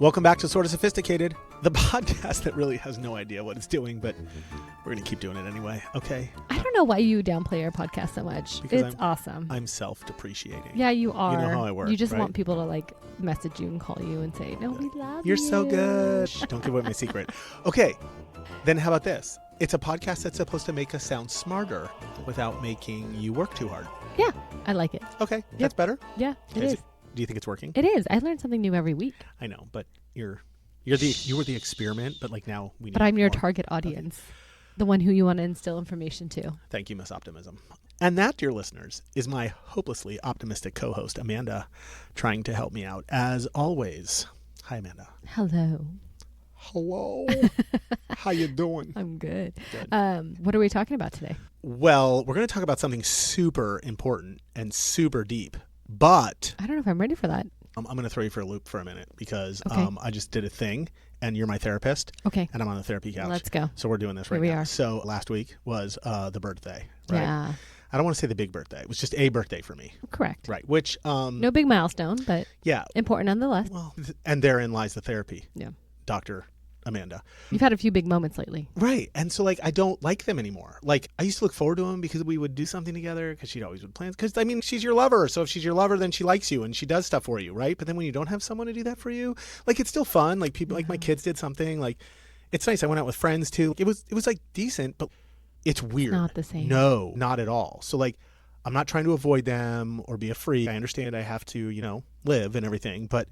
Welcome back to Sort of Sophisticated, the podcast that really has no idea what it's doing, but we're going to keep doing it anyway, okay? I don't know why you downplay our podcast so much. Because it's awesome. I'm self-depreciating. Yeah, you are. You know how I work, You just right? want people to like message you and call you and say, no, we love you. You're so good. Don't give away my secret. Okay, then how about this? It's a podcast that's supposed to make us sound smarter without making you work too hard. Yeah, I like it. Okay, that's better? Yeah, it is. Do you think it's working? It is. I learn something new every week. I know, but you were the experiment, but like now we need. But I'm your more. target audience, the one who you want to instill information to. Thank you, Miss Optimism. And that, dear listeners, is my hopelessly optimistic co-host, Amanda, trying to help me out as always. Hi, Amanda. Hello. Hello. How you doing? I'm good. Good. What are we talking about today? Well, we're going to talk about something super important and super deep, but I don't know if I'm ready for that. I'm going to throw you for a loop for a minute because Okay. I just did a thing, and you're my therapist, Okay. and I'm on the therapy couch. Let's go. So we're doing this right Here we now. are. So last week was the birthday, right? Yeah. I don't want to say the big birthday. It was just a birthday for me. Correct. Right. Which, No big milestone, but yeah. important nonetheless. Well, and therein lies the therapy. Yeah. Dr. Amanda. You've had a few big moments lately. Right. And so like, I don't like them anymore. Like I used to look forward to them because we would do something together because she'd always would plan. Because I mean, she's your lover. So if she's your lover, then she likes you and she does stuff for you. Right. But then when you don't have someone to do that for you, like it's still fun. Like people, like my kids did something like it's nice. I went out with friends too. It was like decent, but it's weird. Not the same. No, not at all. So like, I'm not trying to avoid them or be a freak. I understand I have to, live and everything, but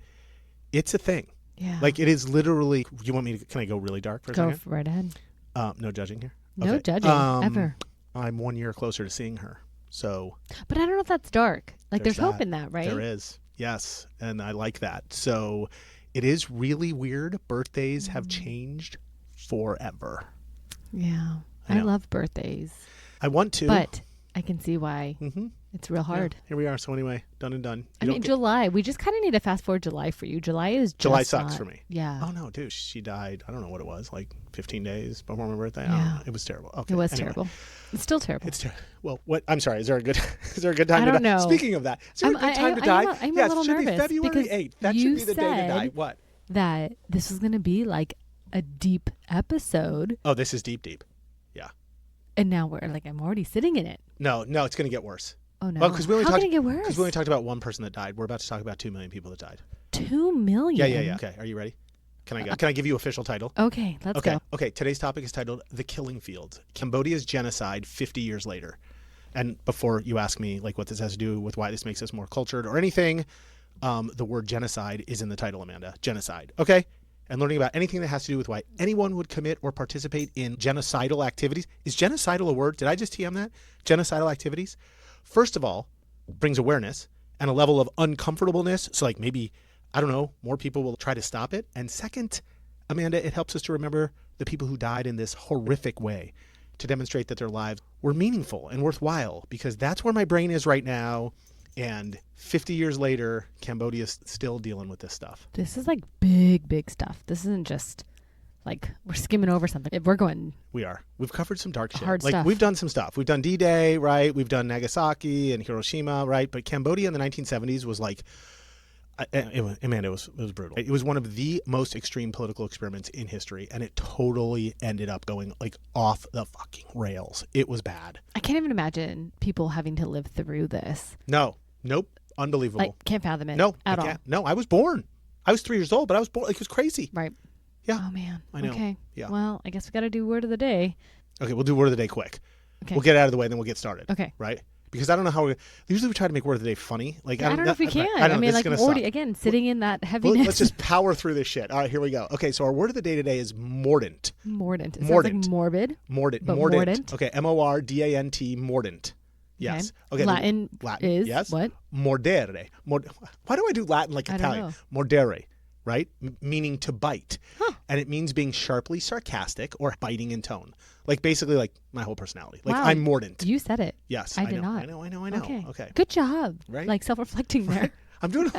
it's a thing. Yeah. Like it is literally, can I go really dark for a Go second? right ahead. No judging here. No Okay. judging, ever. I'm 1 year closer to seeing her. So But I don't know if that's dark. Like there's hope that. in that, right? There is. Yes. And I like that. So it is really weird. Birthdays have changed forever. Yeah. I I know. love birthdays. I want to. But I can see why Mm-hmm. it's real hard. Yeah, here we are. So anyway, done and done. I mean, July. We just kind of need to fast forward July for you. July sucks not- for me. Yeah. Oh no, dude, she died. I don't know what it was, like 15 days before my birthday. I Yeah. don't know. It was terrible. Okay. It was anyway. terrible. It's still terrible. It's terrible. Well, what? I'm sorry. Is there a good time I to don't die? know. Speaking of that, is there a good time to die? I'm Yes, a little it should be nervous February because 8th. That you should be the day to die. said What? that this was going to be like a deep episode, Oh, this is deep. Yeah. and now I'm already sitting in it. No, it's going to get worse. Oh no! Well, because we only How talked. can it get worse? Because we only talked about one person that died. We're about to talk about 2 million people that died. 2 million. Yeah. Okay. Are you ready? Can I go? Can I give you official title? Okay, let's go. Okay. Today's topic is titled "The Killing Fields: Cambodia's Genocide 50 Years Later." And before you ask me like what this has to do with why this makes us more cultured or anything, the word genocide is in the title, Amanda. Genocide. Okay. And learning about anything that has to do with why anyone would commit or participate in genocidal activities. Is genocidal a word? Did I just TM that? Genocidal activities. First of all, brings awareness and a level of uncomfortableness. So like maybe, I don't know, more people will try to stop it. And second, Amanda, it helps us to remember the people who died in this horrific way to demonstrate that their lives were meaningful and worthwhile, because that's where my brain is right now. And 50 years later, Cambodia's still dealing with this stuff. This is like big stuff. This isn't just like we're skimming over something. We're going. We've covered some dark shit. Hard like stuff. We've done some stuff. We've done D-Day, right? We've done Nagasaki and Hiroshima, right? But Cambodia in the 1970s was like, Amanda, it was brutal. It was one of the most extreme political experiments in history, and it totally ended up going like off the fucking rails. It was bad. I can't even imagine people having to live through this. Nope. Unbelievable. Like, can't fathom it. No, at I all. can't. No, I was born. I was 3 years old, but I was born. Like, it was crazy. Right. Yeah. Oh man. I know. Okay. Yeah. Well, I guess we got to do word of the day. Okay, we'll do word of the day quick. Okay. We'll get it out of the way, then we'll get started. Okay. Right? Because I don't know how usually we try to make word of the day funny. Like I don't know if we can. I don't know, mean, this like is gonna already suck. again sitting in that heaviness. Let's just power through this shit. All right, here we go. Okay, so our word of the day today is mordant. Mordant. It Mordant. sounds like morbid. Mordant. But Mordant. mordant? Okay, mordant. Mordant. Yes. Okay. Latin is yes. what? Mordere. Why do I do Latin like I don't Italian? know. Mordere, right? Meaning to bite. Huh. And it means being sharply sarcastic or biting in tone. Like basically like my whole personality. Like Wow. I'm mordant. You said it. Yes. I know. did not. I know. Okay. Good job. Right? Like self-reflecting there. I'm doing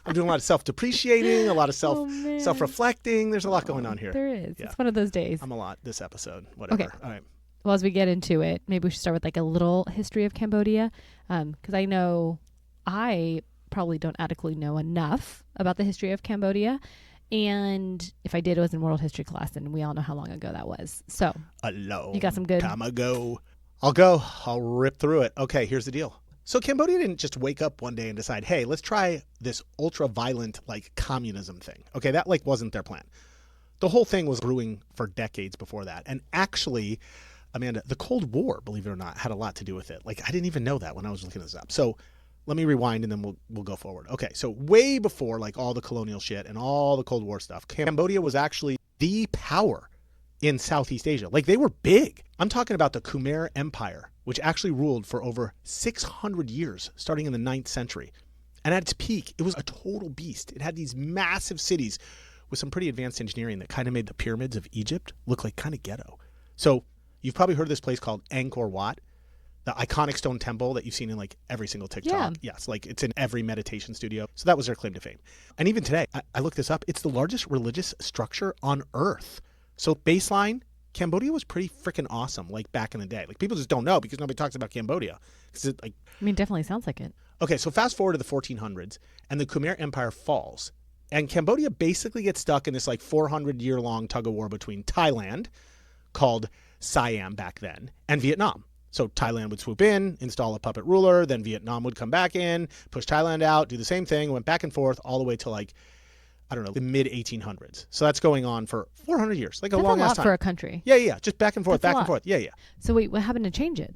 a lot of self-depreciating, a lot of Oh, man. self-reflecting. There's a lot going on here. There is. Yeah. It's one of those days. I'm a lot this episode. Whatever. Okay. All right. Well, as we get into it, maybe we should start with like a little history of Cambodia, because I know I probably don't adequately know enough about the history of Cambodia. And if I did, it was in world history class, and we all know how long ago that was. So A long you got some good time ago. I'll go. I'll rip through it. Okay, here's the deal. So Cambodia didn't just wake up one day and decide, hey, let's try this ultra-violent like communism thing. Okay, that like wasn't their plan. The whole thing was brewing for decades before that. And actually, Amanda, the Cold War, believe it or not, had a lot to do with it. Like I didn't even know that when I was looking this up. So let me rewind and then we'll go forward. Okay, so way before like all the colonial shit and all the Cold War stuff, Cambodia was actually the power in Southeast Asia. Like they were big. I'm talking about the Khmer Empire, which actually ruled for over 600 years, starting in the 9th century. And at its peak, it was a total beast. It had these massive cities with some pretty advanced engineering that kind of made the pyramids of Egypt look like kind of ghetto. So you've probably heard of this place called Angkor Wat, the iconic stone temple that you've seen in like every single TikTok. Yeah. Yes, like it's in every meditation studio. So that was their claim to fame. And even today, I looked this up, it's the largest religious structure on earth. So baseline, Cambodia was pretty freaking awesome, like back in the day. Like people just don't know because nobody talks about Cambodia. I mean, definitely sounds like it. Okay, so fast forward to the 1400s, and the Khmer Empire falls, and Cambodia basically gets stuck in this like 400-year-long tug of war between Thailand, called Siam back then, and Vietnam. So Thailand would swoop in, install a puppet ruler, then Vietnam would come back in, push Thailand out, do the same thing, went back and forth all the way to like, I don't know, the mid 1800s. So that's going on for 400 years, like a long ass time. That's a lot for a country. Yeah, just back and forth, That's a back and lot. forth. Yeah. So wait, what happened to change it?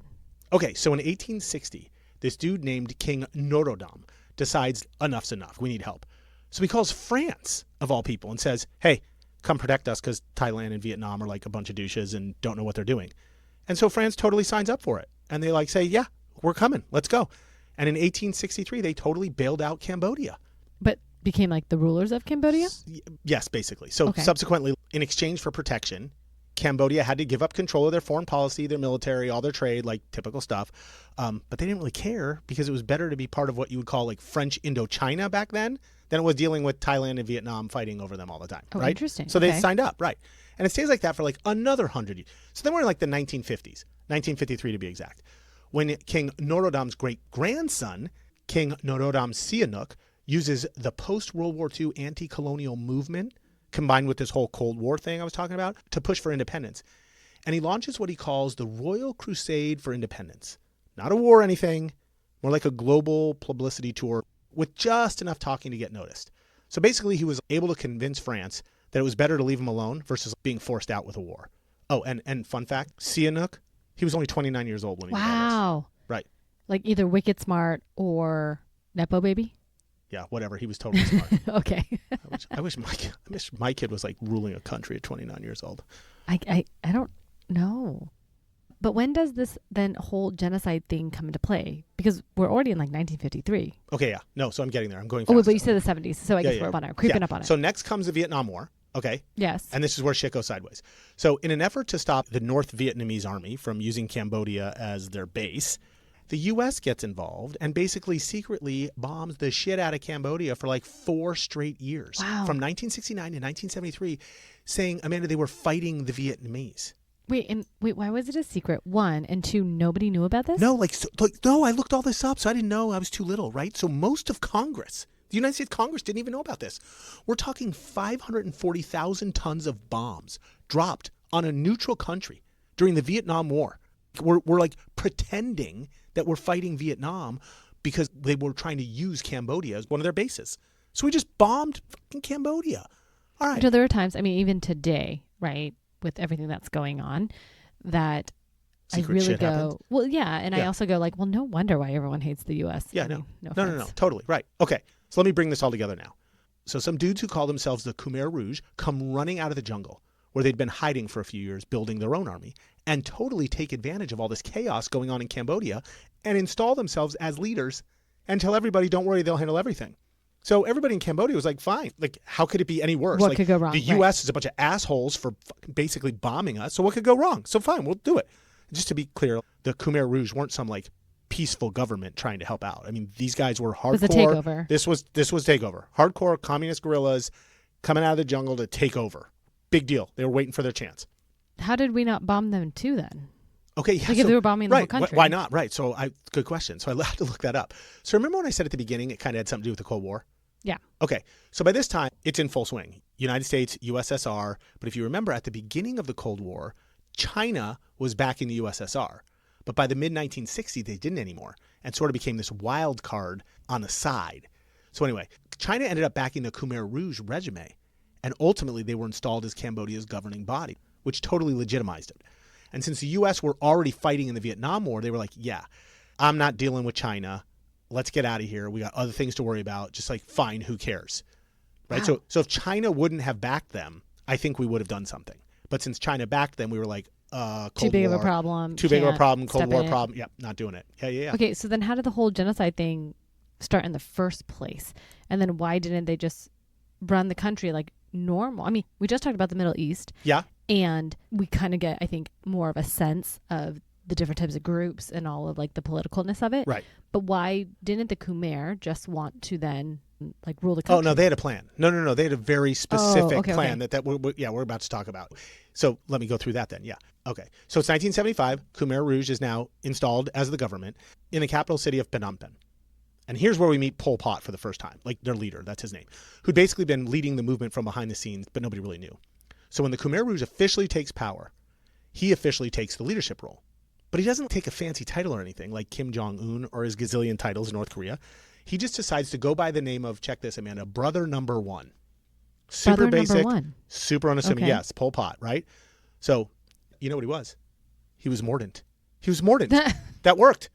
Okay, so in 1860, this dude named King Norodom decides enough's enough. We need help. So he calls France, of all people, and says, hey, come protect us because Thailand and Vietnam are like a bunch of douches and don't know what they're doing. And so France totally signs up for it. And they like say, yeah, we're coming. Let's go. And in 1863, they totally bailed out Cambodia. But became like the rulers of Cambodia? Yes, basically. So Okay. Subsequently, in exchange for protection, Cambodia had to give up control of their foreign policy, their military, all their trade, like typical stuff. But they didn't really care because it was better to be part of what you would call like French Indochina back then than it was dealing with Thailand and Vietnam fighting over them all the time. Oh, right? interesting. So they Okay. signed up, right. And it stays like that for like another 100 years. So then we're in like the 1950s, 1953 to be exact, when King Norodom's great-grandson, King Norodom Sihanouk, uses the post-World War II anti-colonial movement combined with this whole Cold War thing I was talking about to push for independence. And he launches what he calls the Royal Crusade for Independence. Not a war or anything, more like a global publicity tour with just enough talking to get noticed. So basically he was able to convince France that it was better to leave him alone versus being forced out with a war. Oh, and fun fact, Sihanouk, he was only 29 years old when he did all this. Wow. Right. Like either wicked smart or Nepo baby? Yeah, whatever. He was totally smart. Okay. I wish my kid was like ruling a country at 29 years old. I don't know. But when does this then whole genocide thing come into play? Because we're already in like 1953. Okay, yeah. No, so I'm getting there. I'm going Oh, fast. but you said the 70s. So I guess Yeah. we're on it, creeping up on it. So next comes the Vietnam War. Okay. Yes. And this is where shit goes sideways. So in an effort to stop the North Vietnamese army from using Cambodia as their base, the U.S. gets involved and basically secretly bombs the shit out of Cambodia for like 4 straight years. Wow. From 1969 to 1973, saying, Amanda, they were fighting the Vietnamese. Wait, why was it a secret? 1, and 2, nobody knew about this? No, no, I looked all this up, so I didn't know. I was too little, right? So most of Congress, the United States Congress didn't even know about this. We're talking 540,000 tons of bombs dropped on a neutral country during the Vietnam War. We're like pretending that we're fighting Vietnam because they were trying to use Cambodia as one of their bases. So we just bombed fucking Cambodia. All right. So there are times, I mean, even today, right, with everything that's going on, that Secret I really shit go, happens. well, yeah. And I Yeah. also go like, well, no wonder why everyone hates the U.S. Yeah, I no. mean, no, No, offense. totally. Right. Okay. So let me bring this all together now. So some dudes who call themselves the Khmer Rouge come running out of the jungle where they'd been hiding for a few years, building their own army, and totally take advantage of all this chaos going on in Cambodia and install themselves as leaders and tell everybody, don't worry, they'll handle everything. So everybody in Cambodia was like, fine. Like, how could it be any worse? What like, could go wrong? The Right. U.S. is a bunch of assholes for basically bombing us. So what could go wrong? So fine, we'll do it. Just to be clear, the Khmer Rouge weren't some like peaceful government trying to help out. I mean, these guys were hardcore. It was a takeover. This was takeover. Hardcore communist guerrillas coming out of the jungle to take over. Big deal. They were waiting for their chance. How did we not bomb them too then? Okay, yeah. Like if they were bombing the whole right, country. why not? Right. So good question. So I had to look that up. So remember when I said at the beginning it kind of had something to do with the Cold War? Yeah. Okay, so by this time, it's in full swing. United States, USSR. But if you remember, at the beginning of the Cold War, China was backing the USSR. But by the mid-1960s, they didn't anymore and sort of became this wild card on the side. So anyway, China ended up backing the Khmer Rouge regime, and ultimately they were installed as Cambodia's governing body, which totally legitimized it. And since the U.S. were already fighting in the Vietnam War, they were like, yeah, I'm not dealing with China. Let's get out of here. We got other things to worry about. Just like, fine, who cares? Right? Wow. So if China wouldn't have backed them, I think we would have done something. But since China backed them, we were like, Cold Too big War, of a problem. Too big of a problem. Cold step War in it. problem. Yep, not doing it. Yeah. Okay, so then how did the whole genocide thing start in the first place? And then why didn't they just run the country like normal? I mean, we just talked about the Middle East. Yeah. And we kind of get, I think, more of a sense of the different types of groups and all of like the politicalness of it. Right. But why didn't the Khmer just want to then like rule the country? Oh, no, they had a plan. No. They had a very specific plan okay. that we're about to talk about. So let me go through that then. Yeah. Okay. So it's 1975. Khmer Rouge is now installed as the government in the capital city of Phnom Penh. And here's where we meet Pol Pot for the first time, like their leader, that's his name, who'd basically been leading the movement from behind the scenes, but nobody really knew. So when the Khmer Rouge officially takes power, he officially takes the leadership role. But he doesn't take a fancy title or anything like Kim Jong-un or his gazillion titles in North Korea. He just decides to go by the name of, check this, Amanda, Brother Number One. Super Brother basic, number one. super unassuming. Okay. Yes, Pol Pot, right? So, you know what he was? He was Mordant. He was Mordant. That worked.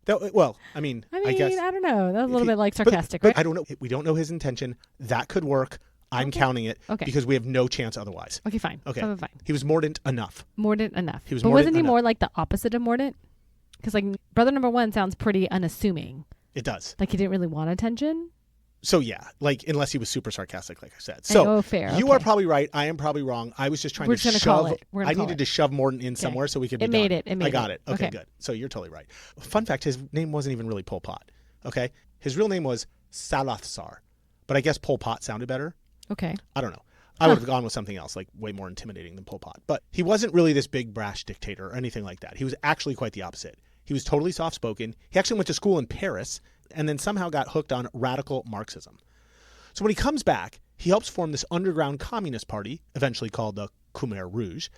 I guess. I don't know. That was a little bit like But sarcastic, right? I don't know. We don't know his intention. That could work. I'm Okay. counting it Okay. because we have no chance otherwise. Okay, fine. Okay. Fine. He was Mordant enough. Mordant enough. He was but mordant wasn't he enough. more like the opposite of Mordant? Because like Brother Number One sounds pretty unassuming. It does. Like he didn't really want attention. So yeah, like unless he was super sarcastic, like I said. So fair. you okay. are probably right. I am probably wrong. I was just trying We're to just gonna call shove. it. We're gonna I call needed it. to shove Mordant in somewhere so we could be It made done. it. It made I got it. it. Okay, Okay. good. So you're totally right. Fun fact: his name wasn't even really Pol Pot. Okay, his real name was Salathsar, but I guess Pol Pot sounded better. Okay. I don't know. I would have gone with something else, like way more intimidating than Pol Pot. But he wasn't really this big brash dictator or anything like that. He was actually quite the opposite. He was totally soft-spoken. He actually went to school in Paris and then somehow got hooked on radical Marxism. So when he comes back, he helps form this underground communist party, eventually called the Khmer Rouge.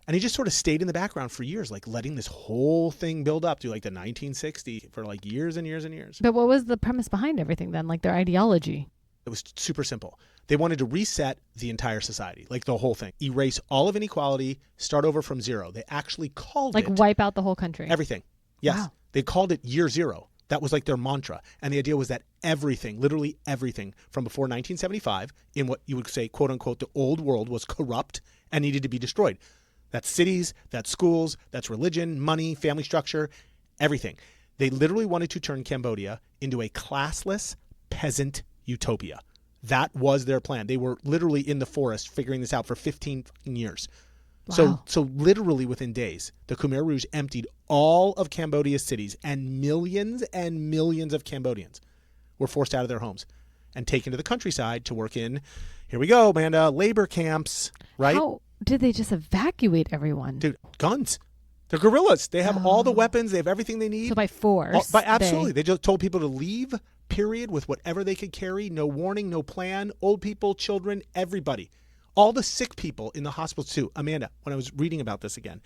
And he just sort of stayed in the background for years, like letting this whole thing build up to like the 1960s for like years and years and years. But what was the premise behind everything then? Like their ideology? It was super simple. They wanted to reset the entire society, like the whole thing. Erase all of inequality, start over from zero. They actually called Like it wipe out the whole country? everything. Yes. Wow. They called it year zero. That was like their mantra. And the idea was that everything, literally everything from before 1975 in what you would say, quote unquote, the old world was corrupt and needed to be destroyed. That's cities, that's schools, that's religion, money, family structure, everything. They literally wanted to turn Cambodia into a classless peasant utopia. That was their plan. They were literally in the forest figuring this out for 15 years. Wow. So literally within days, the Khmer Rouge emptied all of Cambodia's cities, and millions of Cambodians were forced out of their homes and taken to the countryside to work in, here we go, Amanda, labor camps, right? How did they just evacuate everyone? Dude, guns. They're guerrillas. They have all the weapons. They have everything they need. So by force? Absolutely. They just told people to leave, period, with whatever they could carry. No warning, no plan. Old people, children, everybody. All the sick people in the hospitals too. Amanda, when I was reading about this again,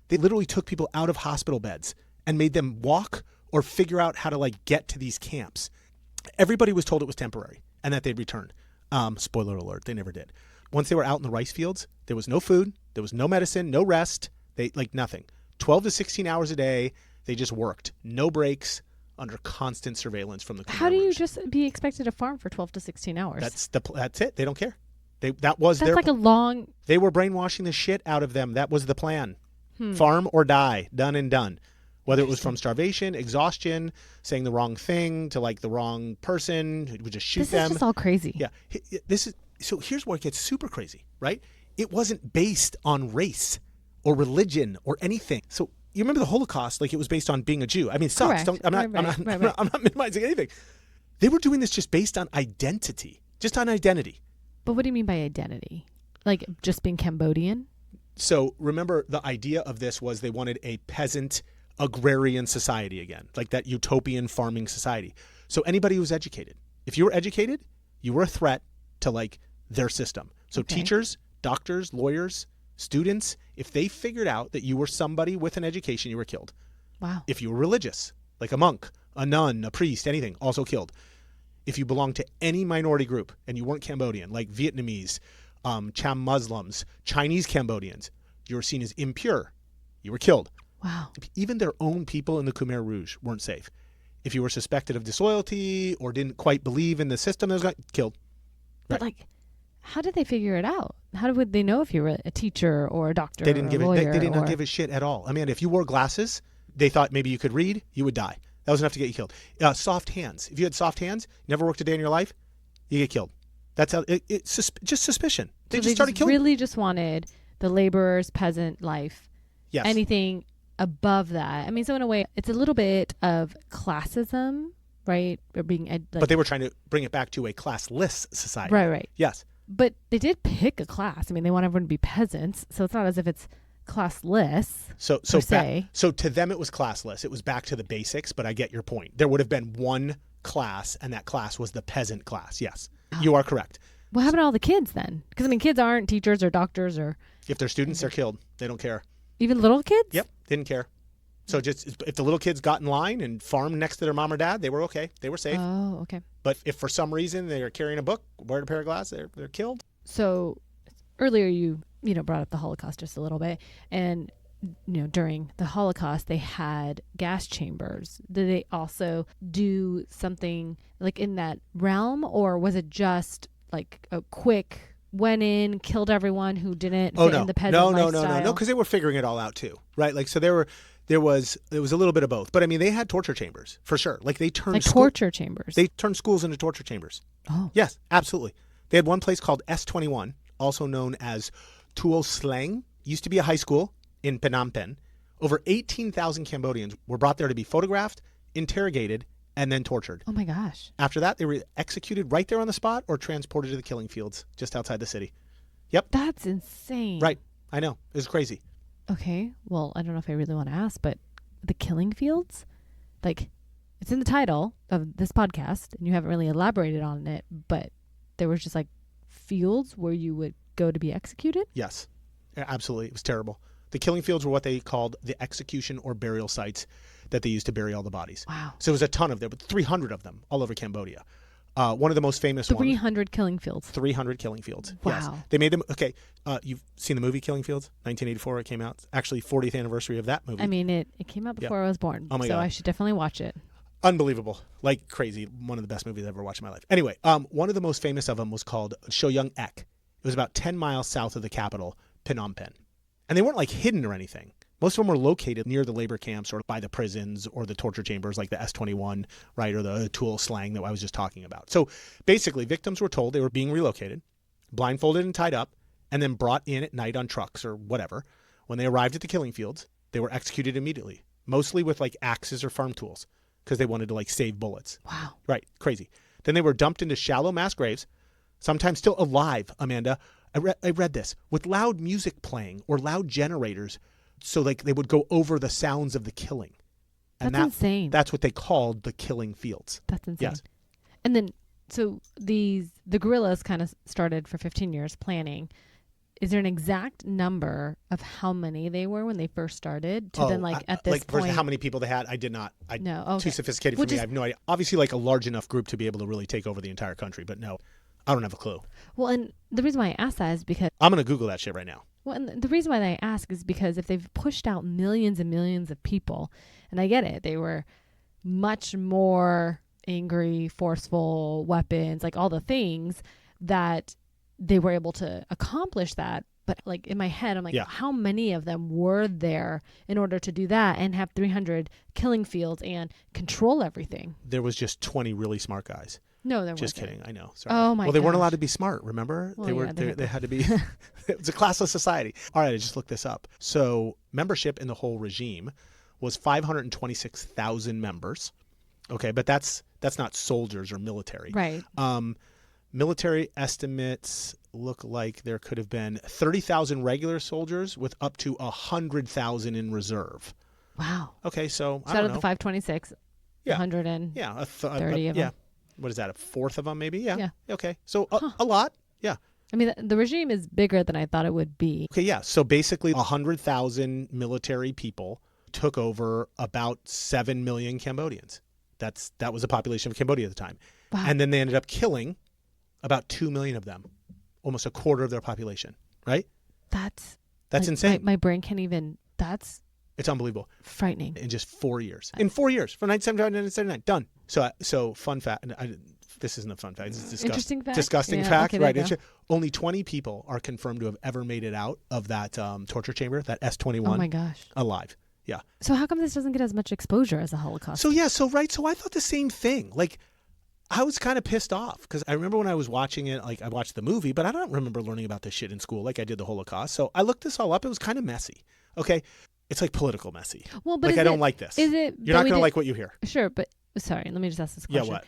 they literally took people out of hospital beds and made them walk or figure out how to like get to these camps. Everybody was told it was temporary and that they'd return. Spoiler alert, they never did. Once they were out in the rice fields, there was no food, there was no medicine, no rest, nothing. 12 to 16 hours a day, they just worked. No breaks, under constant surveillance from the Khmer How do you Rouge. just be expected to farm for 12 to 16 hours? That's it. They don't care. That's like a long... They were brainwashing the shit out of them. That was the plan. Farm or die. Done and done. Whether it was from starvation, exhaustion, saying the wrong thing to like the wrong person who would just shoot This them. is just all crazy. Yeah. So here's where it gets super crazy, right? It wasn't based on race or religion or anything. So you remember the Holocaust, like it was based on being a Jew. I mean, it sucks. Correct. I'm not minimizing anything. They were doing this just based on identity, just on identity. But what do you mean by identity? Like just being Cambodian? So remember, the idea of this was they wanted a peasant agrarian society again, like that utopian farming society. So anybody who was educated, if you were educated, You were a threat to like their system. So Okay. teachers, doctors, lawyers, students, if they figured out that you were somebody with an education, you were killed. Wow. If you were religious, like a monk, a nun, a priest, anything, also killed. If you belonged to any minority group and you weren't Cambodian, like Vietnamese, Cham Muslims, Chinese Cambodians, you were seen as impure. You were killed. Wow. Even their own people in the Khmer Rouge weren't safe. If you were suspected of disloyalty or didn't quite believe in the system, it was killed. But like, how did they figure it out? How would they know if you were a teacher or a doctor? They didn't or give a it. lawyer They did not or... give a shit at all. I mean, if you wore glasses, they thought maybe you could read, you would die. That was enough to get you killed. Soft hands. If you had soft hands, never worked a day in your life, you get killed. That's how it's just suspicion. They So just started killing. Really just wanted the laborer's peasant life. Yes. Anything above that. I mean, so in a way, it's a little bit of classism, right? Or being but they were trying to bring it back to a classless society. Right. Yes. But they did pick a class. I mean, they want everyone to be peasants, so it's not as if it's classless. So to them it was classless. It was back to the basics, but I get your point. There would have been one class, and that class was the peasant class. Yes. Oh. You are correct. What happened to all the kids then? Because, I mean, kids aren't teachers or doctors or... If they're students, they're killed. They don't care. Even little kids? Yep. Didn't care. So just if the little kids got in line and farmed next to their mom or dad, they were okay. They were safe. Oh, okay. But if for some reason they are carrying a book, wearing a pair of glasses, they're killed. So earlier you brought up the Holocaust just a little bit. And, during the Holocaust, they had gas chambers. Did they also do something like in that realm? Or was it just like a quick... went in, killed everyone who didn't fit in the peasant lifestyle? No, because they were figuring it all out too, right? Like, so there was a little bit of both. But I mean, they had torture chambers for sure. Like they turned torture chambers. They turned schools into torture chambers. Oh, yes, absolutely. They had one place called S21, also known as Tuol Sleng. Used to be a high school in Phnom Penh. Over 18,000 Cambodians were brought there to be photographed, interrogated, and then tortured. Oh my gosh. After that, they were executed right there on the spot or transported to the killing fields just outside the city. Yep. That's insane. Right. I know. It was crazy. Okay. Well, I don't know if I really want to ask, but the killing fields, like, it's in the title of this podcast, and you haven't really elaborated on it, but there was just like fields where you would go to be executed? Yes. Absolutely. It was terrible. The killing fields were what they called the execution or burial sites that they used to bury all the bodies. Wow. So it was a ton of them, but 300 of them all over Cambodia. One of the most famous 300 killing fields. 300 killing fields. Wow. Yes. They made them. Okay. You've seen the movie Killing Fields? 1984 it came out. Actually, 40th anniversary of that movie. I mean, it came out before I was born. Oh my so God. I should definitely watch it. Unbelievable. Like crazy. One of the best movies I've ever watched in my life. Anyway, one of the most famous of them was called Shoyung Ek. It was about 10 miles south of the capital, Phnom Penh. And they weren't like hidden or anything. Most of them were located near the labor camps or by the prisons or the torture chambers like the S21, right, or the Tuol Sleng that I was just talking about. So basically, victims were told they were being relocated, blindfolded and tied up, and then brought in at night on trucks or whatever. When they arrived at the killing fields, they were executed immediately, mostly with like axes or farm tools because they wanted to like save bullets. Wow. Right, crazy. Then they were dumped into shallow mass graves, sometimes still alive, Amanda. I read this, with loud music playing or loud generators. So like they would go over the sounds of the killing. And That's insane. That's what they called the killing fields. That's insane. Yes. And then, so the guerrillas kind of started for 15 years planning. Is there an exact number of how many they were when they first started to then like at this like point? how many people they had? I did not. No. Okay. Too sophisticated for me. I have no idea. Obviously like a large enough group to be able to really take over the entire country. But no, I don't have a clue. Well, and the reason why I ask that is because... I'm going to Google that shit right now. Well, and the reason why I ask is because if they've pushed out millions and millions of people, and I get it, they were much more angry, forceful, weapons, like all the things that they were able to accomplish that. But like in my head, I'm like, how many of them were there in order to do that and have 300 killing fields and control everything? There was just 20 really smart guys. No, there wasn't. Just kidding. I know. Sorry. Oh my Well, they weren't gosh. allowed to be smart, remember? Well, they had to be. It was a classless society. All right, I just looked this up. So membership in the whole regime was 526,000 members. Okay, but that's not soldiers or military. Right. Military estimates look like there could have been 30,000 regular soldiers with up to 100,000 in reserve. Wow. Okay, so I Out don't of know. the 526, Yeah. 130 Yeah, of them. what is that, a fourth of them maybe? Yeah. Yeah. Okay. So a lot. Yeah. I mean, the regime is bigger than I thought it would be. Okay, yeah. So basically 100,000 military people took over about 7 million Cambodians. That was the population of Cambodia at the time. Wow. And then they ended up killing about 2 million of them, almost a quarter of their population, right? That's like, insane. My brain can't even, It's unbelievable. Frightening. In just 4 years. In 4 years, from 1979 to 1979, done. So fun fact, this isn't a fun fact, this is Interesting fact? disgusting Yeah, fact, okay, right? Only 20 people are confirmed to have ever made it out of that torture chamber, that S-21. Oh my gosh. Alive. Yeah. So how come this doesn't get as much exposure as the Holocaust? So I thought the same thing. Like, I was kind of pissed off because I remember when I was watching it, like I watched the movie, but I don't remember learning about this shit in school like I did the Holocaust. So I looked this all up. It was kind of messy. Okay. It's like political messy. Well, but like I don't like this. Is it? You're not going to like what you hear. Sure, but sorry, let me just ask this question. Yeah, what?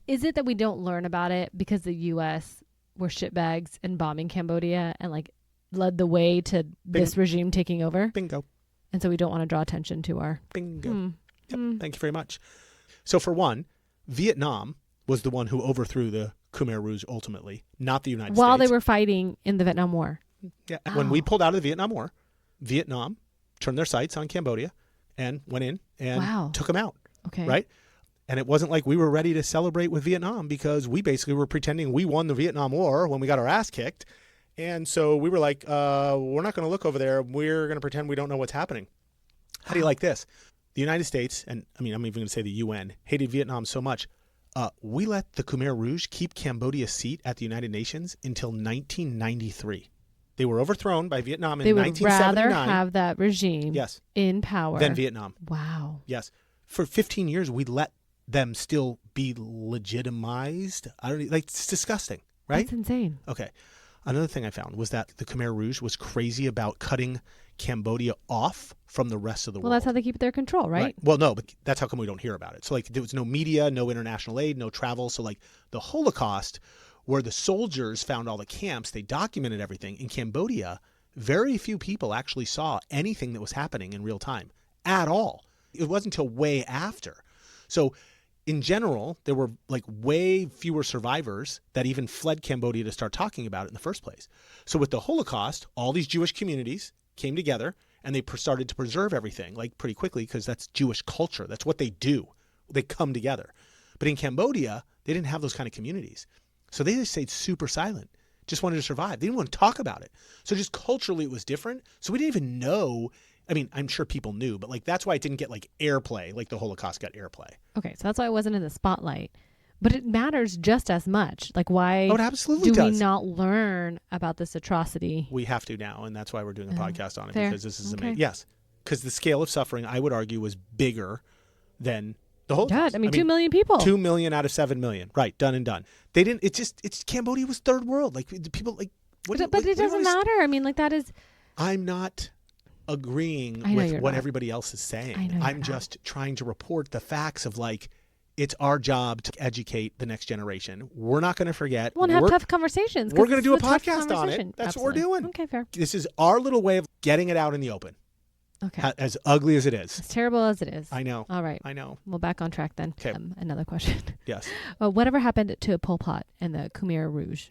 Is it that we don't learn about it because the U.S. were shitbags in bombing Cambodia and like led the way to this regime taking over? Bingo. And so we don't want to draw attention to our... Bingo. Yep. Thank you very much. So for one, Vietnam was the one who overthrew the Khmer Rouge ultimately, not the United States. While they were fighting in the Vietnam War. Yeah. Oh. When we pulled out of the Vietnam War, Vietnam turned their sights on Cambodia and went in and took them out. Okay. Right? And it wasn't like we were ready to celebrate with Vietnam because we basically were pretending we won the Vietnam War when we got our ass kicked. And so we were like, we're not going to look over there. We're going to pretend we don't know what's happening. How do you like this? The United States, and I mean, I'm even going to say the UN, hated Vietnam so much. We let the Khmer Rouge keep Cambodia's seat at the United Nations until 1993. They were overthrown by Vietnam in 1979. They would rather have that regime in power than Vietnam. Wow. Yes. For 15 years, we let them still be legitimized. It's disgusting, right? That's insane. Okay. Another thing I found was that the Khmer Rouge was crazy about cutting Cambodia off from the rest of the world. Well, that's how they keep their control, right? Well, no, but that's how come we don't hear about it. So, like, there was no media, no international aid, no travel. So, like, the Holocaust, where the soldiers found all the camps, they documented everything. In Cambodia, very few people actually saw anything that was happening in real time at all. It wasn't until way after. So, in general, there were like way fewer survivors that even fled Cambodia to start talking about it in the first place. So with the Holocaust, all these Jewish communities came together and they started to preserve everything like pretty quickly because that's Jewish culture. That's what they do. They come together. But in Cambodia, they didn't have those kind of communities. So they just stayed super silent, just wanted to survive. They didn't want to talk about it. So just culturally it was different. So we didn't even know. I mean, I'm sure people knew, but like that's why it didn't get like airplay, like the Holocaust got airplay. Okay, so that's why it wasn't in the spotlight. But it matters just as much. Like why it absolutely do we does. not learn about this atrocity? We have to now, and that's why we're doing a podcast on it, fair. because this is Okay. amazing. Yes, because the scale of suffering, I would argue, was bigger than the Holocaust. God, I mean 2 million people. 2 million out of 7 million. Right, done and done. They didn't, it's Cambodia was third world. Like people like, but it doesn't matter. I mean, like that is. I'm not agreeing with what everybody else is saying. I'm just trying to report the facts of like, it's our job to educate the next generation. We're not going to forget. We'll have tough conversations. We're going to do a podcast on it. That's what we're doing. Okay, fair. This is our little way of getting it out in the open. Okay. As ugly as it is. As terrible as it is. I know. All right. I know. Well, back on track then. Okay. Another question. Yes. Whatever happened to Pol Pot and the Khmer Rouge?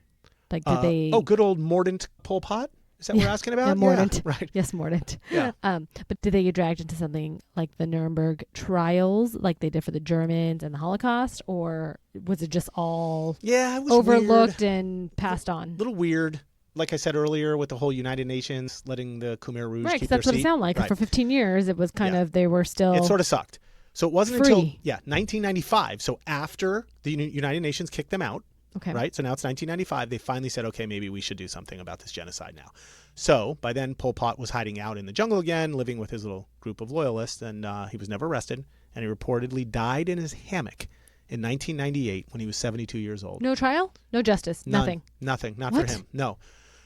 Like, did they... Oh, good old Mordant Pol Pot? Is that what we're asking about? Yeah, Mordant. Yeah, right. Yes, Mordant. Yeah. But did they get dragged into something like the Nuremberg trials, like they did for the Germans and the Holocaust, or was it just all it was overlooked weird. And passed on? A little weird. Like I said earlier, with the whole United Nations letting the Khmer Rouge keep their that's what seat. it sounded like. Right. For 15 years, it was kind of, they were still... It sort of sucked. So it wasn't free. until 1995. So after the United Nations kicked them out, okay, right? So now it's 1995. They finally said, okay, maybe we should do something about this genocide now. So by then, Pol Pot was hiding out in the jungle again, living with his little group of loyalists, and he was never arrested. And he reportedly died in his hammock in 1998 when he was 72 years old. No trial? No justice? Nothing. Not for him. No.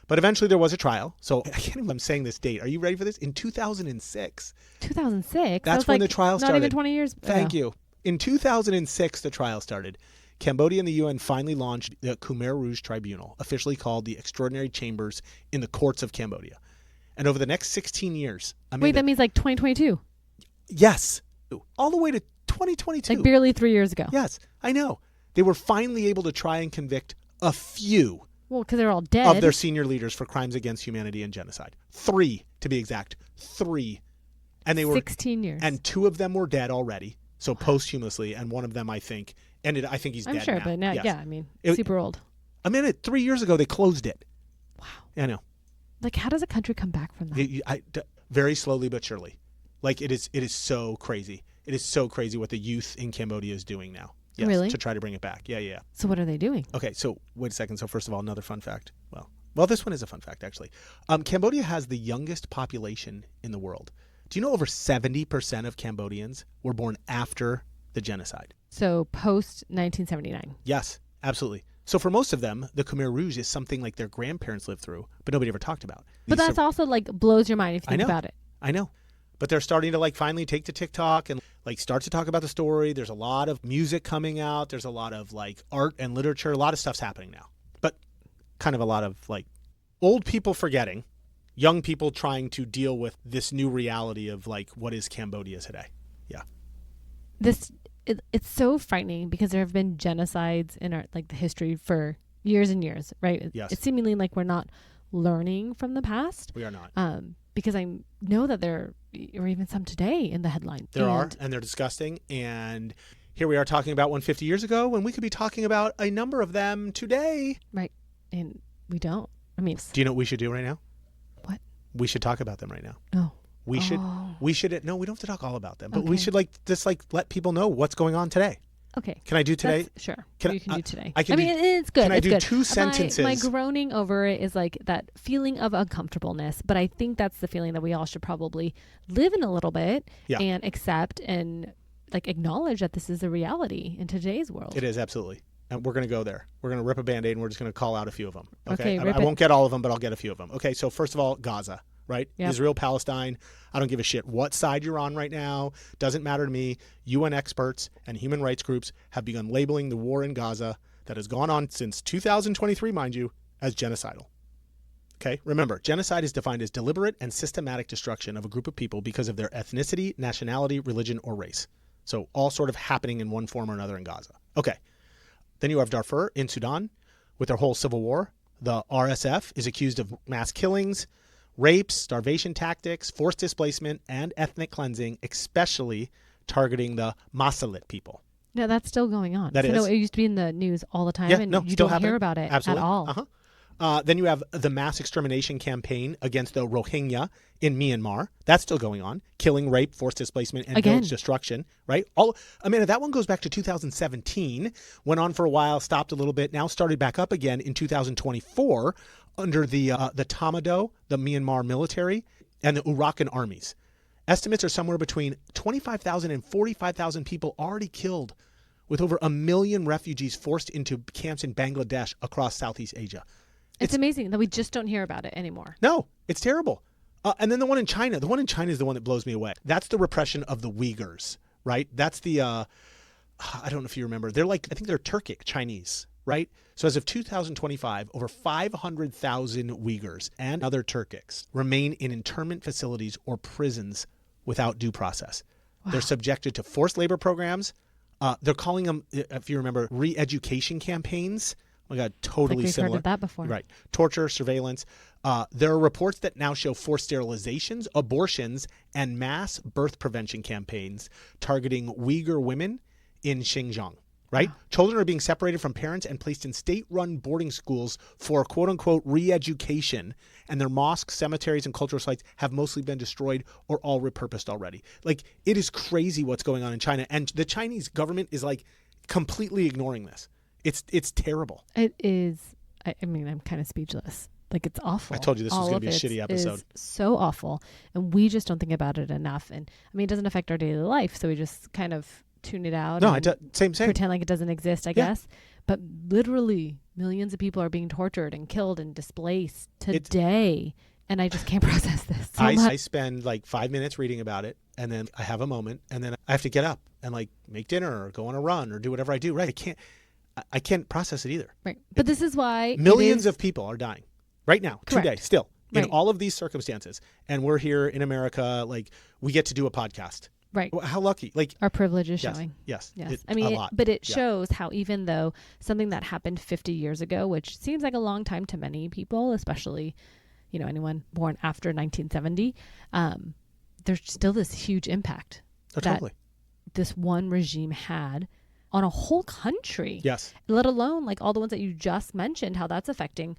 But eventually there was a trial. So I can't believe I'm saying this date. Are you ready for this? In 2006. 2006? That's when the trial started. Not even 20 years? Thank you. In 2006, the trial started. Cambodia and the UN finally launched the Khmer Rouge Tribunal, officially called the Extraordinary Chambers in the Courts of Cambodia. And over the next 16 years... Wait, that means like 2022? Yes. All the way to 2022. Like barely 3 years ago. Yes, I know. They were finally able to try and convict a few Well, because they're all dead. of their senior leaders for crimes against humanity and genocide. 3, to be exact. 3. And they were 16 years. And 2 of them were dead already, so posthumously, and one of them, I think, ended. I think he's I'm dead sure, now. but now, Yes. yeah, I mean, super old. I mean, 3 years ago they closed it. Wow. I know. Like, how does a country come back from that? Very slowly but surely. Like, it is so crazy. It is so crazy what the youth in Cambodia is doing now. Yes, Really? to try to bring it back. Yeah. So what are they doing? Okay, so wait a second. So first of all, another fun fact. Well, this one is a fun fact, actually. Cambodia has the youngest population in the world. Do you know over 70% of Cambodians were born after the genocide? So post 1979. Yes, absolutely. So for most of them, the Khmer Rouge is something like their grandparents lived through, but nobody ever talked about. But that's also like blows your mind if you think about it. I know. But they're starting to like finally take to TikTok and like start to talk about the story. There's a lot of music coming out. There's a lot of like art and literature. A lot of stuff's happening now. But kind of a lot of like old people forgetting, young people trying to deal with this new reality of like what is Cambodia today. Yeah. It's so frightening because there have been genocides in our like the history for years and years, right? Yes. It's seemingly like we're not learning from the past. We are not. Because I know that there are even some today in the headline. There are, and they're disgusting. And here we are talking about one 50 years ago when we could be talking about a number of them today. Right. And we don't. I mean, do you know what we should do right now? What? We should talk about them right now. Oh. We should, no, we don't have to talk all about them, but we should just let people know what's going on today. Okay. Can I do today? Sure. You can do today. I mean, it's good. Can I do good. 2 sentences? My groaning over it is like that feeling of uncomfortableness, but I think that's the feeling that we all should probably live in a little bit and accept and like acknowledge that this is a reality in today's world. It is, absolutely. And we're going to go there. We're going to rip a Band-Aid and we're just going to call out a few of them. Okay. I won't get all of them, but I'll get a few of them. Okay. So first of all, Gaza. Right? Yep. Israel, Palestine. I don't give a shit what side you're on right now. Doesn't matter to me. UN experts and human rights groups have begun labeling the war in Gaza that has gone on since 2023, mind you, as genocidal. Okay? Remember, genocide is defined as deliberate and systematic destruction of a group of people because of their ethnicity, nationality, religion, or race. So all sort of happening in one form or another in Gaza. Okay. Then you have Darfur in Sudan with their whole civil war. The RSF is accused of mass killings, rapes, starvation tactics, forced displacement, and ethnic cleansing, especially targeting the Masalit people. No, that's still going on. That is. No, it used to be in the news all the time, and you still don't hear about it Absolutely. at all. Then you have the mass extermination campaign against the Rohingya in Myanmar. That's still going on. Killing, rape, forced displacement, and village destruction. Right? Amanda, that one goes back to 2017. Went on for a while, stopped a little bit, now started back up again in 2024 under the Tamado, the Myanmar military, and the Arakan armies. Estimates are somewhere between 25,000 and 45,000 people already killed, with over 1 million refugees forced into camps in Bangladesh across Southeast Asia. It's amazing that we just don't hear about it anymore. No, it's terrible. And then the one in China. The one in China is the one that blows me away. That's the repression of the Uyghurs, right? That's the, I don't know if you remember. I think they're Turkic Chinese, right? So as of 2025, over 500,000 Uyghurs and other Turkics remain in internment facilities or prisons without due process. Wow. They're subjected to forced labor programs. They're calling them, if you remember, re-education campaigns. Oh my God, totally we've similar. Heard of that before. Right. Torture, surveillance. There are reports that now show forced sterilizations, abortions, and mass birth prevention campaigns targeting Uyghur women in Xinjiang. Right? Wow. Children are being separated from parents and placed in state-run boarding schools for quote-unquote re-education, and their mosques, cemeteries, and cultural sites have mostly been destroyed or all repurposed already. Like, it is crazy what's going on in China, and the Chinese government is like completely ignoring this. It's terrible. It is. I mean, I'm kind of speechless. Like, it's awful. I told you this was going to be a shitty episode. Is so awful, and we just don't think about it enough. And I mean, it doesn't affect our daily life, so we just kind of tune it out. No, same. Pretend like it doesn't exist, I guess. But literally, millions of people are being tortured and killed and displaced today, and I just can't process this. I spend like 5 minutes reading about it, and then I have a moment, and then I have to get up and like make dinner or go on a run or do whatever I do. Right? I can't process it either. Right. But this is why millions of people are dying right now, Correct. Today, still. In Right. all of these circumstances. And we're here in America, like, we get to do a podcast. Right. How lucky. Like, Our privilege is yes, showing. yes. Yes. A lot. But it Yeah. shows how even though something that happened 50 years ago, which seems like a long time to many people, especially, anyone born after 1970, there's still this huge impact Oh, that totally. this one regime had on a whole country. Yes. Let alone like all the ones that you just mentioned, how that's affecting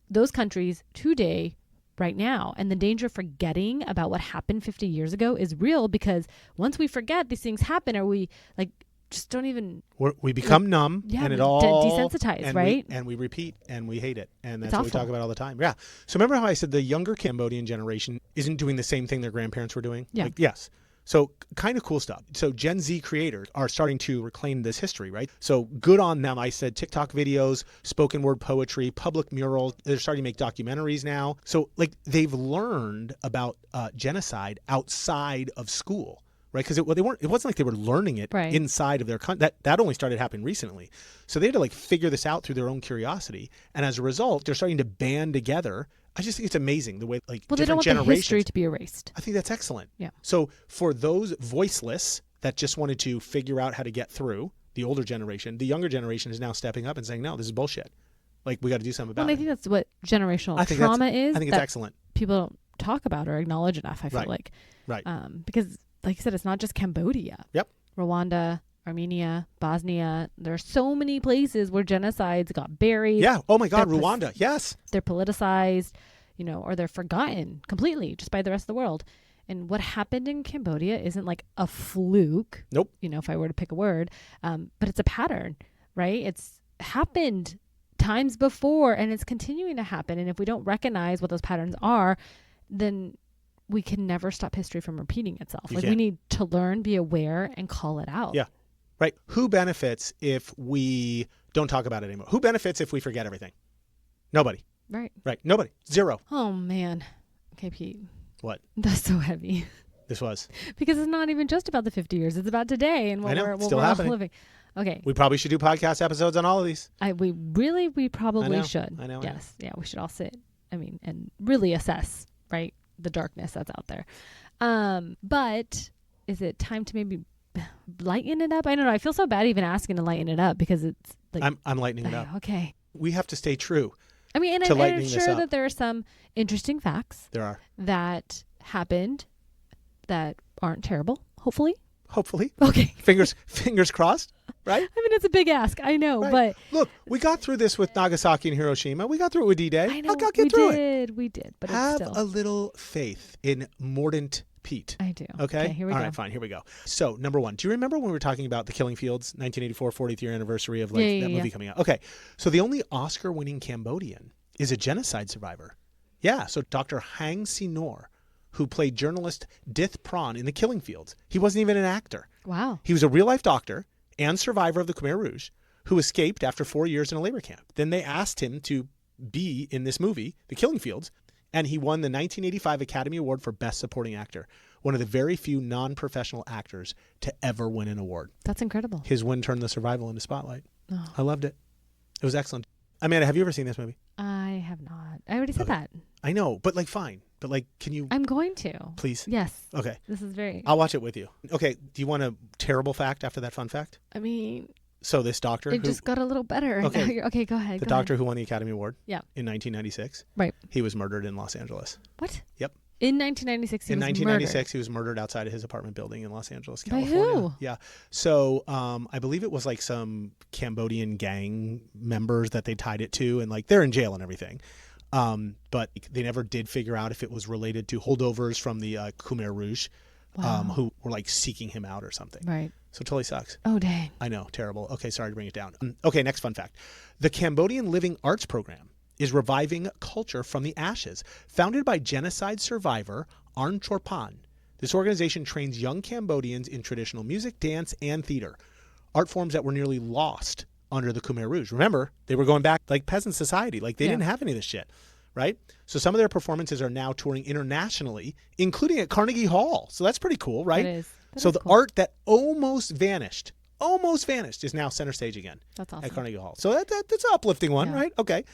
those countries today, right now. And the danger of forgetting about what happened 50 years ago is real, because once we forget these things happen, or we like just don't even We become numb, yeah, and it we all desensitized, and right? and we repeat, and we hate it, and that's It's what we awful. talk about all the time. Yeah. So remember how I said the younger Cambodian generation isn't doing the same thing their grandparents were doing? Yeah. Like, yes. So kind of cool stuff. So Gen Z creators are starting to reclaim this history, right? So good on them. I said TikTok videos, spoken word poetry, public murals. They're starting to make documentaries now. So like they've learned about genocide outside of school, right? Because it wasn't like they were learning it Right. inside of their country. That only started happening recently. So they had to like figure this out through their own curiosity. And as a result, they're starting to band together. I just think it's amazing the way like Well, they don't different want the history generations. to be erased. I think that's excellent. Yeah. So for those voiceless that just wanted to figure out how to get through, the older generation, the younger generation is now stepping up and saying, no, this is bullshit. Like, we got to do something Well, about and I it. think that's what generational I think trauma is. I think it's that excellent. people don't talk about or acknowledge enough, I feel Right. like. Right. Because, like you said, it's not just Cambodia. Yep. Rwanda, Armenia, Bosnia. There are so many places where genocides got buried. Yeah. Oh my God, They're Rwanda. Yes. They're politicized, or they're forgotten completely just by the rest of the world. And what happened in Cambodia isn't like a fluke. Nope. If I were to pick a word, but it's a pattern, right? It's happened times before, and it's continuing to happen. And if we don't recognize what those patterns are, then we can never stop history from repeating itself. You Like can't. we need to learn, be aware, and call it out. Yeah. Right. Who benefits if we don't talk about it anymore? Who benefits if we forget everything? Nobody. Right. Right. Nobody. Zero. Oh man. Okay, Pete. What? That's so heavy. This was. Because it's not even just about the 50 years. It's about today and I what know. we're, It's what still we're all happening. living. Okay. We probably should do podcast episodes on all of these. We probably know. should. I know. Yes. Yeah. We should all sit. And really assess, right, the darkness that's out there. But is it time to maybe lighten it up? I don't know. I feel so bad even asking to lighten it up, because it's like I'm lightening it up. Okay. We have to stay true. And to I'm lightening this sure up. that there are some interesting facts There are. that happened that aren't terrible. Hopefully. Hopefully. Okay. Fingers crossed. Right? It's a big ask. I know, Right. but Look, we got through this with Nagasaki and Hiroshima. We got through it with D-Day. I know I'll get through it. We did, but Have it's still. a little faith in Mordant Pete. I do. Okay? Here we All go. right, fine. Here we go. So, number one, do you remember when we were talking about The Killing Fields, 1984, 40th year anniversary of Yeah, that movie yeah. coming out? Okay. So, the only Oscar-winning Cambodian is a genocide survivor. Yeah. So, Dr. Hang Si-nor, who played journalist Dith Pran in The Killing Fields. He wasn't even an actor. Wow. He was a real-life doctor and survivor of the Khmer Rouge who escaped after 4 years in a labor camp. Then they asked him to be in this movie, The Killing Fields, and he won the 1985 Academy Award for Best Supporting Actor, one of the very few non-professional actors to ever win an award. That's incredible. His win turned the survival into spotlight. Oh, I loved it. It was excellent. Amanda, have you ever seen this movie? I have not. I already said Okay. that. I know, but like fine. But like, can you I'm going to. please? Yes. Okay. This is very. I'll watch it with you. Okay. Do you want a terrible fact after that fun fact? So this doctor, It just got a little better. Okay. Okay, go ahead. the go doctor ahead. who won the Academy Award Yeah. in 1996, Right. he was murdered in Los Angeles. What? Yep. In 1996, he In was 1996, murdered. he was murdered outside of his apartment building in Los Angeles, By California. who? Yeah. So I believe it was like some Cambodian gang members that they tied it to, and like they're in jail and everything. But they never did figure out if it was related to holdovers from the Khmer Rouge, Wow. who were like seeking him out or something. Right. So it totally sucks. Oh, dang. I know, terrible. Okay, sorry to bring it down. Okay, next fun fact. The Cambodian Living Arts Program is reviving culture from the ashes. Founded by genocide survivor Arn Chorpan, this organization trains young Cambodians in traditional music, dance, and theater, art forms that were nearly lost under the Khmer Rouge. Remember, they were going back like peasant society. Like they didn't have any of this shit, right? So some of their performances are now touring internationally, including at Carnegie Hall. So that's pretty cool, right? That is. That So is the cool. art that almost vanished, is now center stage again That's awesome. at Carnegie Hall. So that's an uplifting one, Yeah. right? Okay.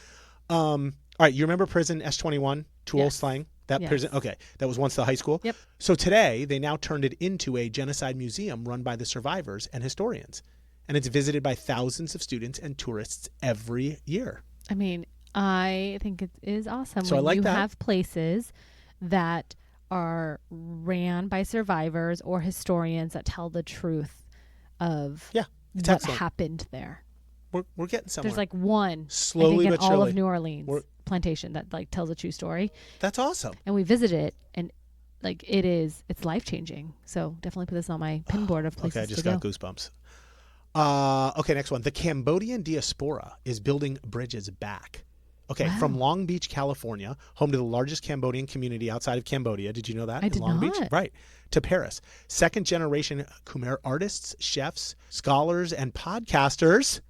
All right. You remember Prison S21, Tool Yes. slang? That Yes. prison, okay, that was once the high school. Yep. So today they now turned it into a genocide museum run by the survivors and historians, and it's visited by thousands of students and tourists every year. I mean, I think it is awesome So I when like you that. have places that are ran by survivors or historians that tell the truth of Yeah, it's what excellent. happened there. We're getting somewhere. There's like one, Slowly I think, but in all surely. of New Orleans We're- plantation that like tells a true story, That's awesome. and we visited it, and like it's life changing. So definitely put this on my pin board of places Okay, I just to got go. goosebumps. Okay, next one. The Cambodian diaspora is building bridges back. Okay, Wow. from Long Beach, California, home to the largest Cambodian community outside of Cambodia. Did you know that? I in did Long Beach? not. Right. To Paris. Second generation Khmer artists, chefs, scholars, and podcasters,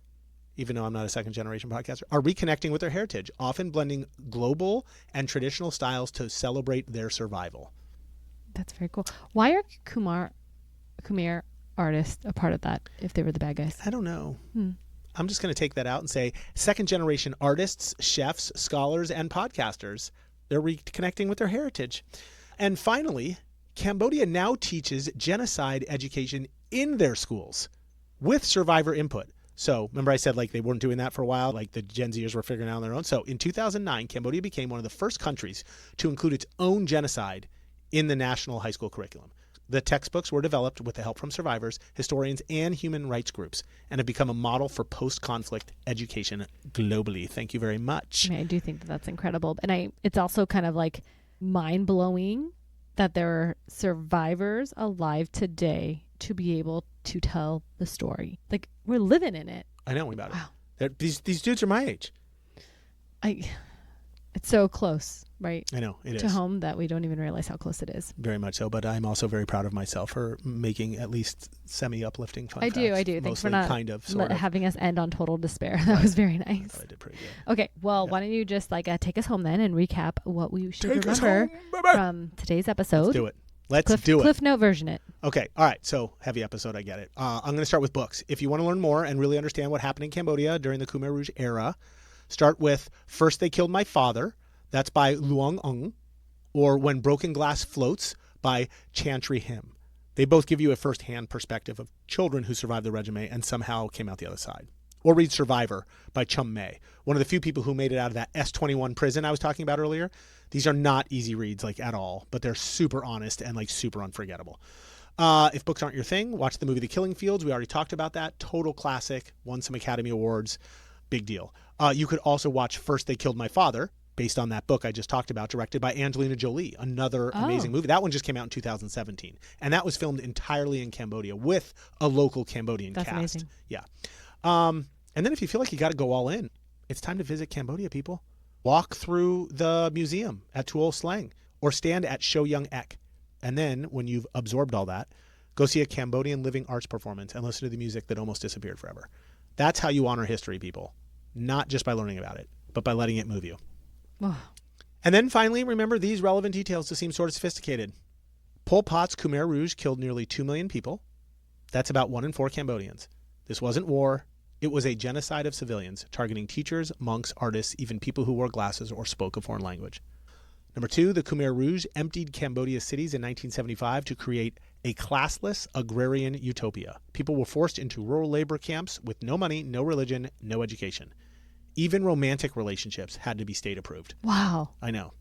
even though I'm not a second generation podcaster, are reconnecting with their heritage, often blending global and traditional styles to celebrate their survival. That's very cool. Why are Khmer artists a part of that if they were the bad guys? I don't know. Hmm. I'm just going to take that out and say second generation artists, chefs, scholars, and podcasters. They're reconnecting with their heritage. And finally, Cambodia now teaches genocide education in their schools with survivor input. So remember I said like they weren't doing that for a while, like the Gen Zers were figuring it out on their own. So in 2009, Cambodia became one of the first countries to include its own genocide in the national high school curriculum. The textbooks were developed with the help from survivors, historians, and human rights groups, and have become a model for post-conflict education globally. Thank you very much. I mean, I do think that that's incredible. And it's also kind of like mind-blowing that there are survivors alive today to be able to tell the story. Like, we're living in it. I know about Wow. it. These dudes are my age. It's so close, right? I know, it to is. home that we don't even realize how close it is. Very much so, but I'm also very proud of myself for making at least semi-uplifting fun I facts. do. Thanks Mostly, for not kind of, sort of. having us end on total despair. That was very I nice. thought I did pretty good. Okay, well, Yeah. why don't you just take us home then and recap what we should Take us remember home, baby. from today's episode. Let's do it. Let's do it. Cliff note version it. Okay. All right. So heavy episode. I get it. I'm going to start with books. If you want to learn more and really understand what happened in Cambodia during the Khmer Rouge era, start with First They Killed My Father. That's by Luong Ung, or When Broken Glass Floats by Chantry Him. They both give you a first-hand perspective of children who survived the regime and somehow came out the other side. Or read Survivor by Chum May, one of the few people who made it out of that S-21 prison I was talking about earlier. These are not easy reads at all, but they're super honest and super unforgettable. If books aren't your thing, watch the movie The Killing Fields. We already talked about that. Total classic, won some Academy Awards. Big deal. You could also watch First They Killed My Father, based on that book I just talked about, directed by Angelina Jolie. Another amazing movie. That one just came out in 2017. And that was filmed entirely in Cambodia with a local Cambodian That's cast. amazing. Yeah. And then if you feel like you got to go all in, it's time to visit Cambodia, people. Walk through the museum at Tuol Sleng or stand at Show Young Ek. And then when you've absorbed all that, go see a Cambodian living arts performance and listen to the music that almost disappeared forever. That's how you honor history, people. Not just by learning about it, but by letting it move you. Oh, And then finally, remember these relevant details to seem sort of sophisticated. Pol Pot's Khmer Rouge killed nearly 2 million people. That's about 1 in 4 Cambodians. This wasn't war. It was a genocide of civilians, targeting teachers, monks, artists, even people who wore glasses or spoke a foreign language. Number 2, the Khmer Rouge emptied Cambodia's cities in 1975 to create a classless agrarian utopia. People were forced into rural labor camps with no money, no religion, no education. Even romantic relationships had to be state approved. wow. I know.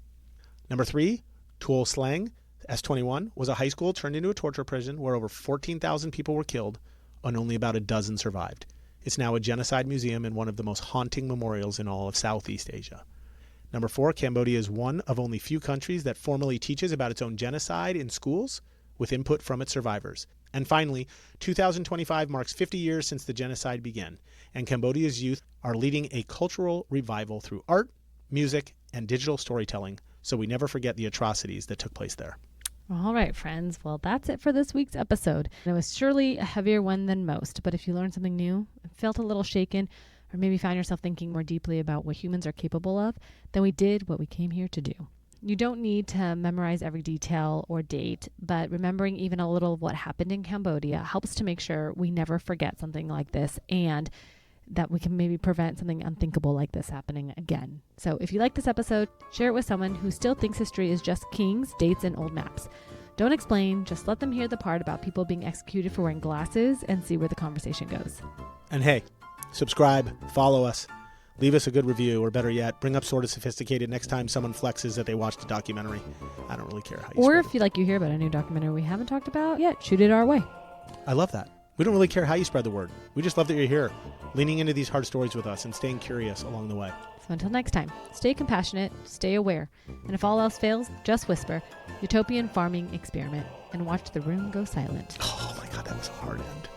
Number 3, Tuol Sleng, S-21, was a high school turned into a torture prison where over 14,000 people were killed and only about a dozen survived. It's now a genocide museum and one of the most haunting memorials in all of Southeast Asia. Number 4, Cambodia is one of only few countries that formally teaches about its own genocide in schools with input from its survivors. And finally, 2025 marks 50 years since the genocide began, and Cambodia's youth are leading a cultural revival through art, music, and digital storytelling, so we never forget the atrocities that took place there. All right, friends. Well, that's it for this week's episode. And it was surely a heavier one than most, but if you learned something new, felt a little shaken, or maybe found yourself thinking more deeply about what humans are capable of, then we did what we came here to do. You don't need to memorize every detail or date, but remembering even a little of what happened in Cambodia helps to make sure we never forget something like this and that we can maybe prevent something unthinkable like this happening again. So if you like this episode, share it with someone who still thinks history is just kings, dates, and old maps. Don't explain, just let them hear the part about people being executed for wearing glasses and see where the conversation goes. And hey, subscribe, follow us, leave us a good review, or better yet, bring up Sort of Sophisticated next time someone flexes that they watched a documentary. I don't really care how you Or spread if you hear about a new documentary we haven't talked about yet, shoot it our way. I love that. We don't really care how you spread the word. We just love that you're here, leaning into these hard stories with us and staying curious along the way. So until next time, stay compassionate, stay aware, and if all else fails, just whisper, utopian farming experiment, and watch the room go silent. Oh my God, that was a hard end.